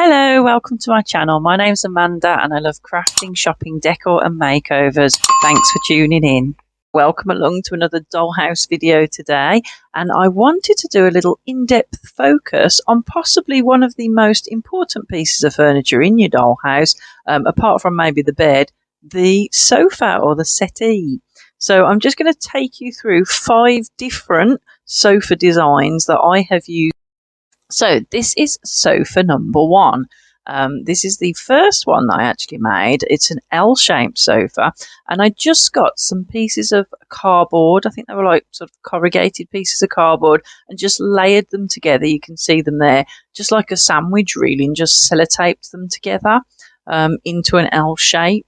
Hello, welcome to my channel. My name's Amanda and I love crafting, shopping, decor and makeovers. Thanks for tuning in. Welcome along to another Dollhouse video today, and I wanted to do a little in-depth focus on possibly one of the most important pieces of furniture in your dollhouse, apart from maybe the bed, the sofa or the settee. So I'm just going to take you through 5 different sofa designs that I have used. So this is sofa number 1. This is the first one that I actually made. It's an L-shaped sofa, and I just got some pieces of cardboard. I think they were like sort of corrugated pieces of cardboard, and just layered them together. You can see them there, just like a sandwich really, and just sellotaped them together into an L shape.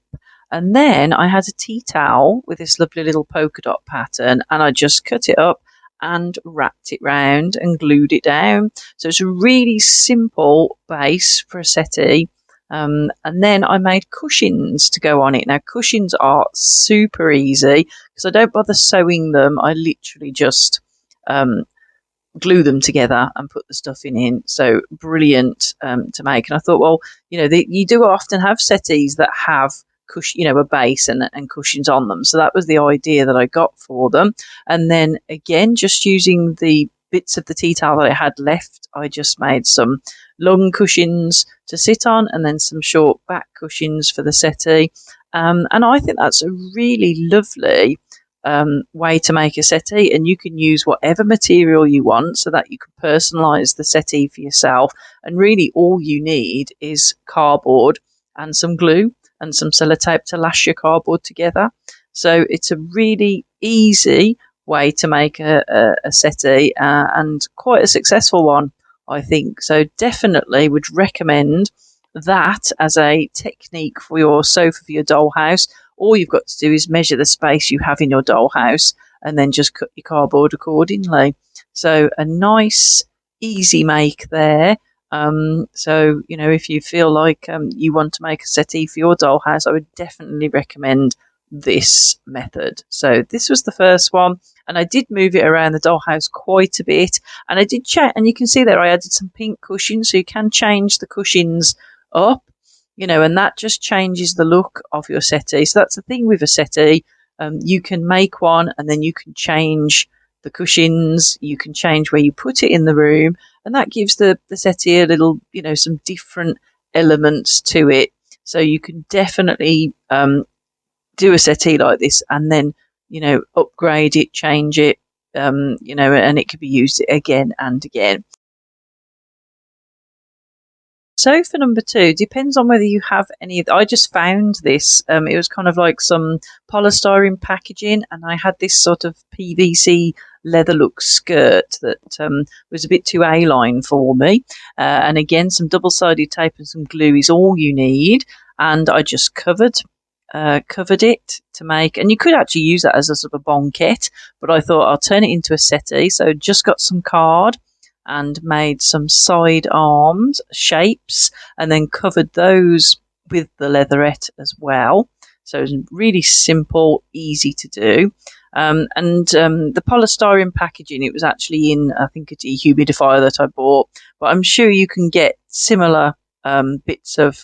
And then I had a tea towel with this lovely little polka dot pattern, and I just cut it up and wrapped it round and glued it down. So it's a really simple base for a settee. And then I made cushions to go on it. Now cushions are super easy because I don't bother sewing them. I literally just glue them together and put the stuffing in. So brilliant to make. And I thought, well, you know, you do often have settees that have a base and cushions on them. So that was the idea that I got for them. And then again, just using the bits of the tea towel that I had left, I just made some long cushions to sit on and then some short back cushions for the settee. And I think that's a really lovely way to make a settee, and you can use whatever material you want so that you can personalize the settee for yourself. And really all you need is cardboard and some glue and some sellotape to lash your cardboard together. So it's a really easy way to make a settee and quite a successful one, I think. So definitely would recommend that as a technique for your sofa for your dollhouse. All you've got to do is measure the space you have in your dollhouse and then just cut your cardboard accordingly. So a nice easy make there. So, you know, if you feel like you want to make a settee for your dollhouse, I would definitely recommend this method. So this was the first one, and I did move it around the dollhouse quite a bit, and I did check, and you can see there I added some pink cushions, so you can change the cushions up, you know, and that just changes the look of your settee. So that's the thing with a settee. You can make one and then you can change the cushions, you can change where you put it in the room, and that gives the settee a little, you know, some different elements to it. So you can definitely do a settee like this and then, you know, upgrade it, change it, you know, and it could be used again and again. Sofa number 2 depends on whether you have any. I just found this. It was kind of like some polystyrene packaging, and I had this sort of PVC leather look skirt that was a bit too A-line for me. And again, some double-sided tape and some glue is all you need. And I just covered it to make, and you could actually use that as a sort of a banquette, but I thought I'll turn it into a settee. So just got some card and made some side arms shapes and then covered those with the leatherette as well. So it's really simple, easy to do. The polystyrene packaging, it was actually in, I think, a dehumidifier that I bought, but I'm sure you can get similar bits of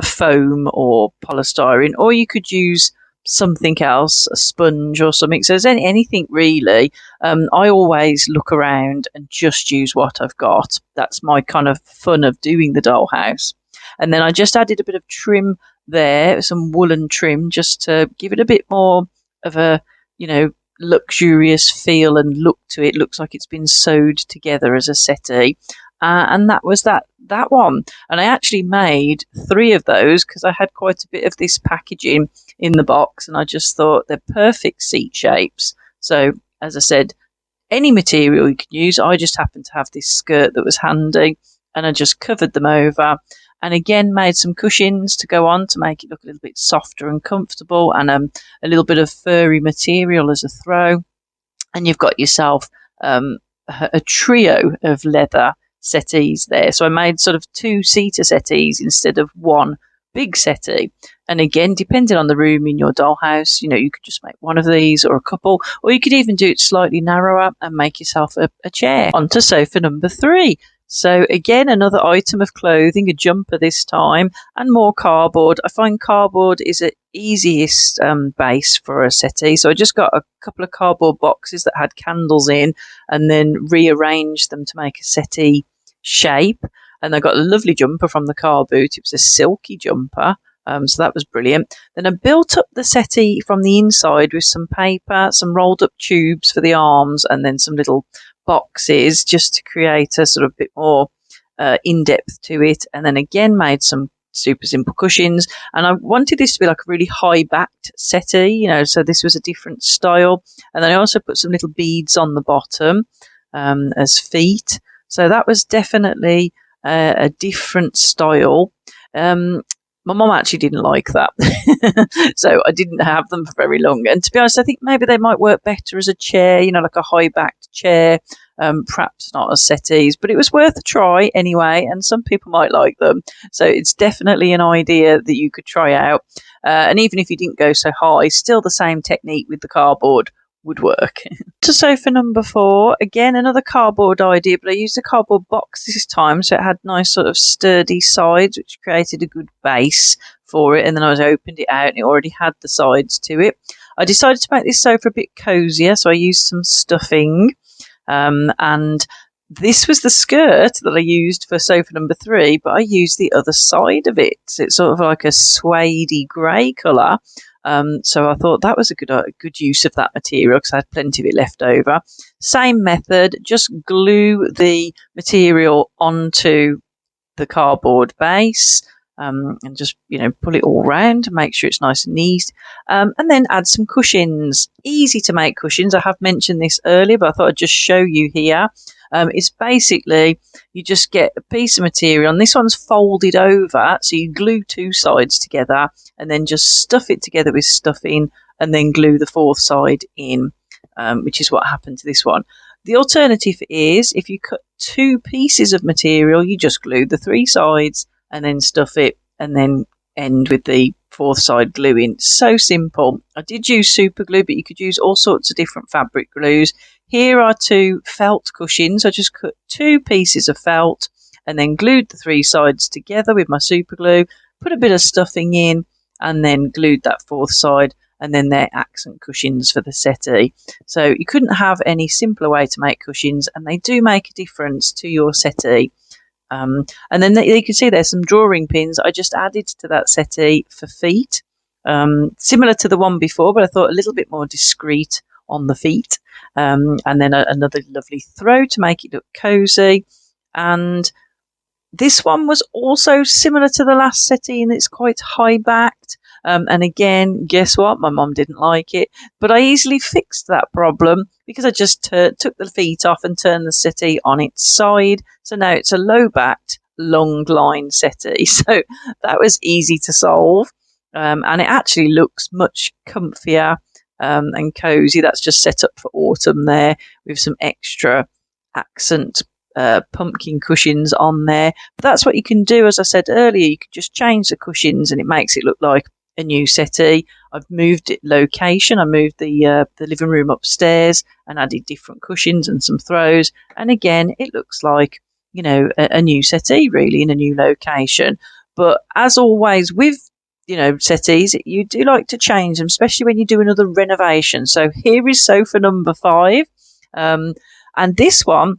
foam or polystyrene, or you could use something else, a sponge or something. So there's anything really. I always look around and just use what I've got. That's my kind of fun of doing the dollhouse. And then I just added a bit of trim there, some woolen trim, just to give it a bit more of a, you know, luxurious feel and look to it. Looks like it's been sewed together as a settee. And that was that one. And I actually made 3 of those because I had quite a bit of this packaging in the box, and I just thought they're perfect seat shapes. So, as I said, any material you can use. I just happened to have this skirt that was handy, and I just covered them over. And again, made some cushions to go on to make it look a little bit softer and comfortable, and a little bit of furry material as a throw. And you've got yourself a trio of leather settees there. So I made sort of 2-seater settees instead of one big settee. And again, depending on the room in your dollhouse, you know, you could just make one of these or a couple, or you could even do it slightly narrower and make yourself a chair. On to sofa number 3. So again, another item of clothing, a jumper this time, and more cardboard. I find cardboard is the easiest base for a settee. So I just got a couple of cardboard boxes that had candles in and then rearranged them to make a settee shape. And I got a lovely jumper from the car boot. It was a silky jumper. So that was brilliant. Then I built up the settee from the inside with some paper, some rolled up tubes for the arms, and then some little boxes just to create a sort of bit more in-depth to it. And then again made some super simple cushions. And I wanted this to be like a really high-backed settee, so this was a different style. And then I also put some little beads on the bottom as feet. So that was definitely a different style. My mum actually didn't like that. So I didn't have them for very long. And to be honest, I think maybe they might work better as a chair, like a high-backed chair, perhaps not as settees, but it was worth a try anyway, and some people might like them. So it's definitely an idea that you could try out. And even if you didn't go so high, still the same technique with the cardboard would work. To sofa number 4, again another cardboard idea, but I used a cardboard box this time, so it had nice sort of sturdy sides, which created a good base for it. And then I opened it out, and it already had the sides to it. I decided to make this sofa a bit cozier, so I used some stuffing, and this was the skirt that I used for sofa number 3, but I used the other side of it. So it's sort of like a suede grey colour. So I thought that was a good use of that material because I had plenty of it left over. Same method, just glue the material onto the cardboard base, and just pull it all round to make sure it's nice and neat, and then add some cushions. Easy to make cushions. I have mentioned this earlier, but I thought I'd just show you here. It's basically you just get a piece of material, and this one's folded over, so you glue 2 sides together and then just stuff it together with stuffing and then glue the 4th side in, which is what happened to this one. The alternative is if you cut 2 pieces of material, you just glue the 3 sides and then stuff it and then end with the 4th side gluing. So simple. I did use super glue, but you could use all sorts of different fabric glues. Here are 2 felt cushions. I just cut 2 pieces of felt and then glued the 3 sides together with my super glue, put a bit of stuffing in, and then glued that 4th side, and then they're accent cushions for the settee. So you couldn't have any simpler way to make cushions, and they do make a difference to your settee. And then you can see there's some drawing pins I just added to that settee for feet, similar to the one before, but I thought a little bit more discreet on the feet. And then another lovely throw to make it look cozy. And this one was also similar to the last settee, and it's quite high backed. And again, guess what? My mum didn't like it, but I easily fixed that problem because I just took the feet off and turned the settee on its side. So now it's a low backed, long line settee. So that was easy to solve. And it actually looks much comfier and cozy. That's just set up for autumn there with some extra accent pumpkin cushions on there. But that's what you can do. As I said earlier, you can just change the cushions and it makes it look like a new settee. I've moved it location. I moved the living room upstairs and added different cushions and some throws. And again, it looks like, a new settee really in a new location. But as always with settees, you do like to change them, especially when you do another renovation. So here is sofa number 5. And this one,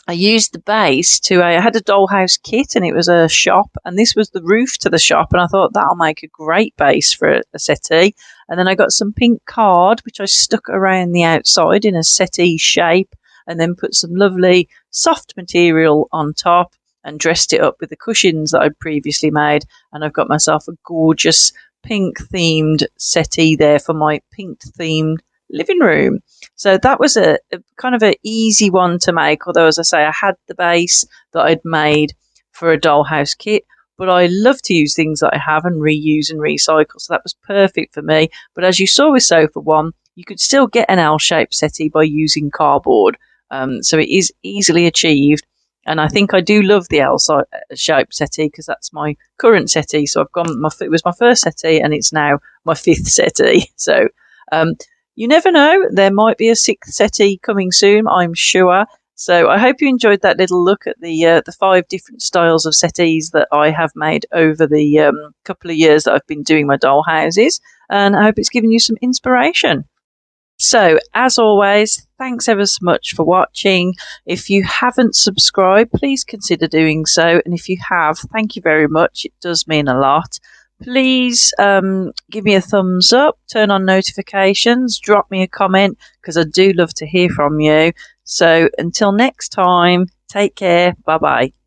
I used the base I had a Dollhouse kit, and it was a shop, and this was the roof to the shop, and I thought that'll make a great base for a settee. And then I got some pink card, which I stuck around the outside in a settee shape, and then put some lovely soft material on top and dressed it up with the cushions that I'd previously made. And I've got myself a gorgeous pink themed settee there for my pink themed living room. So that was a kind of an easy one to make, although as I say, I had the base that I'd made for a Dollhouse kit, but I love to use things that I have and reuse and recycle, so that was perfect for me. But as you saw with sofa 1, you could still get an L-shaped settee by using cardboard, so it is easily achieved. And I think I do love the L-shaped settee because that's my current settee. So it was my first settee and it's now my 5th settee. So you never know, there might be a 6th settee coming soon, I'm sure. So I hope you enjoyed that little look at the 5 different styles of settees that I have made over the couple of years that I've been doing my doll houses, and I hope it's given you some inspiration. So, as always, thanks ever so much for watching. If you haven't subscribed, please consider doing so. And if you have, thank you very much. It does mean a lot. Please give me a thumbs up, turn on notifications, drop me a comment, because I do love to hear from you. So, until next time, take care. Bye-bye.